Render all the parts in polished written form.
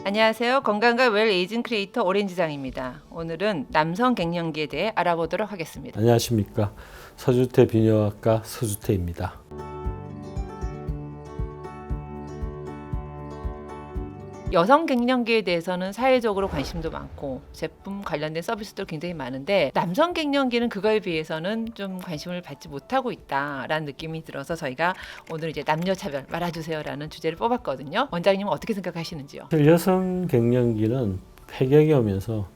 안녕하세요. 건강과 웰 에이징 크리에이터 오렌지장입니다. 오늘은 남성 갱년기에 대해 알아보도록 하겠습니다. 안녕하십니까. 서주태 비뇨학과 서주태입니다. 여성 갱년기에 대해서는 사회적으로 관심도 많고 제품 관련된 서비스도 굉장히 많은데 남성 갱년기는 그거에 비해서는 좀 관심을 받지 못하고 있다라는 느낌이 들어서 저희가 오늘 이제 남녀차별 말아주세요라는 주제를 뽑았거든요. 원장님은 어떻게 생각하시는지요? 여성 갱년기는 폐경이 오면서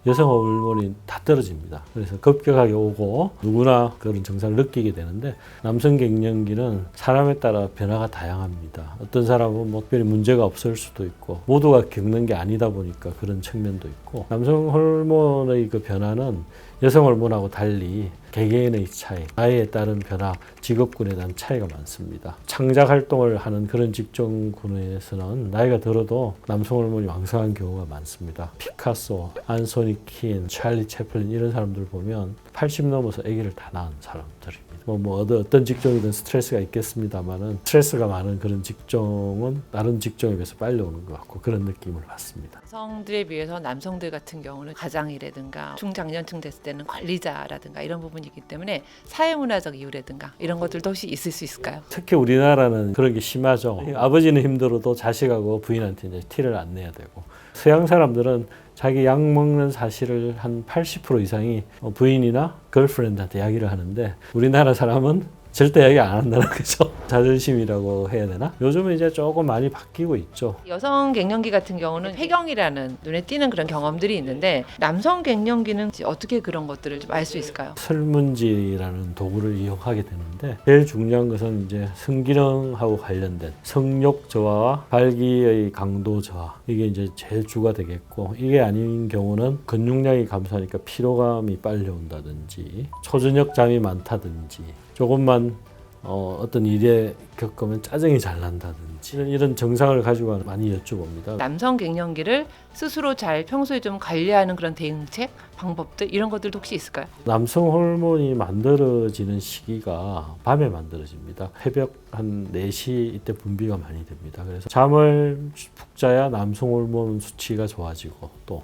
여성 호르몬이 다 떨어집니다. 그래서 급격하게 오고 누구나 그런 증상을 느끼게 되는데 남성 갱년기는 사람에 따라 변화가 다양합니다. 어떤 사람은 특별히 문제가 없을 수도 있고 모두가 겪는 게 아니다 보니까 그런 측면도 있고 남성 호르몬의 그 변화는 여성 호르몬하고 달리 개개인의 차이, 나이에 따른 변화, 직업군에 대한 차이가 많습니다. 창작 활동을 하는 그런 직종군에서는 나이가 들어도 남성 호르몬이 왕성한 경우가 많습니다. 피카소, 안소니 킨, 찰리 채플린 이런 사람들 보면 80 넘어서 아기를 다 낳은 사람들입니다. 어떤 직종이든 스트레스가 있겠습니다만은 스트레스가 많은 그런 직종은 다른 직종에 비해서 빨리 오는 것 같고 그런 느낌을 받습니다. 여성들에 비해서 남성들 같은 경우는 가장이라든가 중장년층 됐을 때는 관리자라든가 이런 부분이기 때문에 사회문화적 이유라든가 이런 것들도 혹시 있을 수 있을까요? 특히 우리나라는 그런 게 심하죠. 아버지는 힘들어도 자식하고 부인한테 이제 티를 안 내야 되고 서양 사람들은 자기 약 먹는 사실을 한 80% 이상이 부인이나 걸프렌드한테 이야기를 하는데 우리나라 사람은 절대 이야기 안 한다는 거죠. 자존심이라고 해야 되나? 요즘은 이제 조금 많이 바뀌고 있죠. 여성 갱년기 같은 경우는 폐경이라는 눈에 띄는 그런 경험들이 있는데 남성 갱년기는 어떻게 그런 것들을 좀 알 수 있을까요? 설문지라는 도구를 이용하게 되는데 제일 중요한 것은 이제 성기능하고 관련된 성욕 저하와 발기의 강도 저하 이게 이제 제일 주가 되겠고 이게 아닌 경우는 근육량이 감소하니까 피로감이 빨리 온다든지 초저녁 잠이 많다든지 조금만 어떤 일에 겪으면 짜증이 잘 난다든지 이런 증상을 가지고 많이 여쭤봅니다. 남성 갱년기를 스스로 잘 평소에 좀 관리하는 그런 대응책, 방법들 이런 것들도 혹시 있을까요? 남성 호르몬이 만들어지는 시기가 밤에 만들어집니다. 새벽 한 4시 이때 분비가 많이 됩니다. 그래서 잠을 푹 자야 남성 호르몬 수치가 좋아지고 또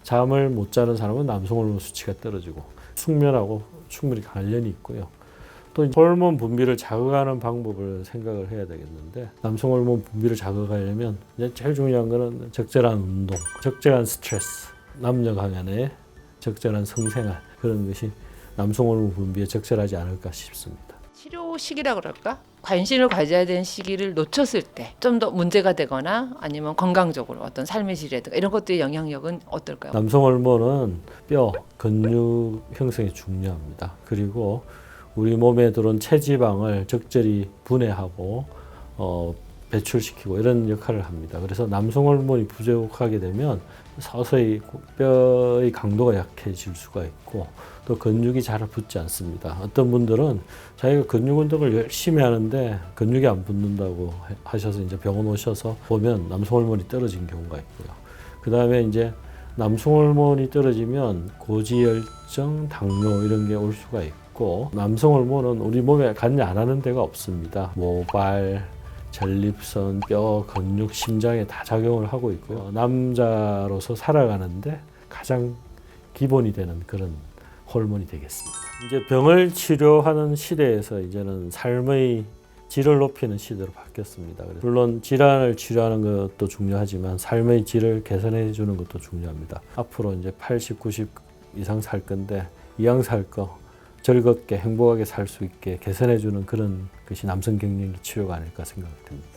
잠을 못 자는 사람은 남성 호르몬 수치가 떨어지고 숙면하고 충분히 관련이 있고요. 또 호르몬 분비를 자극하는 방법을 생각을 해야 되겠는데 남성 호르몬 분비를 자극하려면 이제 제일 중요한 거는 적절한 운동, 적절한 스트레스, 남녀 간의 적절한 성생활 그런 것이 남성 호르몬 분비에 적절하지 않을까 싶습니다. 치료 시기라 그럴까? 관심을 가져야 되는 시기를 놓쳤을 때 좀 더 문제가 되거나 아니면 건강적으로 어떤 삶의 질이라든가 이런 것들의 영향력은 어떨까요? 남성 호르몬은 뼈, 근육 형성에 중요합니다. 그리고 우리 몸에 들어온 체지방을 적절히 분해하고 배출시키고 이런 역할을 합니다. 그래서 남성 호르몬이 부족하게 되면 서서히 뼈의 강도가 약해질 수가 있고 또 근육이 잘 붙지 않습니다. 어떤 분들은 자기가 근육 운동을 열심히 하는데 근육이 안 붙는다고 하셔서 이제 병원 오셔서 보면 남성 호르몬이 떨어진 경우가 있고요. 그 다음에 이제 남성 호르몬이 떨어지면 고지혈증, 당뇨 이런 게 올 수가 있고 남성 호르몬은 우리 몸에 관여 안 하는 데가 없습니다. 모발, 전립선, 뼈, 근육, 심장에 다 작용을 하고 있고요. 남자로서 살아가는데 가장 기본이 되는 그런 호르몬이 되겠습니다. 이제 병을 치료하는 시대에서 이제는 삶의 질을 높이는 시대로 바뀌었습니다. 물론 질환을 치료하는 것도 중요하지만 삶의 질을 개선해 주는 것도 중요합니다. 앞으로 이제 80, 90 이상 살 건데 이왕 살 거 즐겁게 행복하게 살 수 있게 개선해 주는 그런 것이 남성 갱년기 치료가 아닐까 생각됩니다.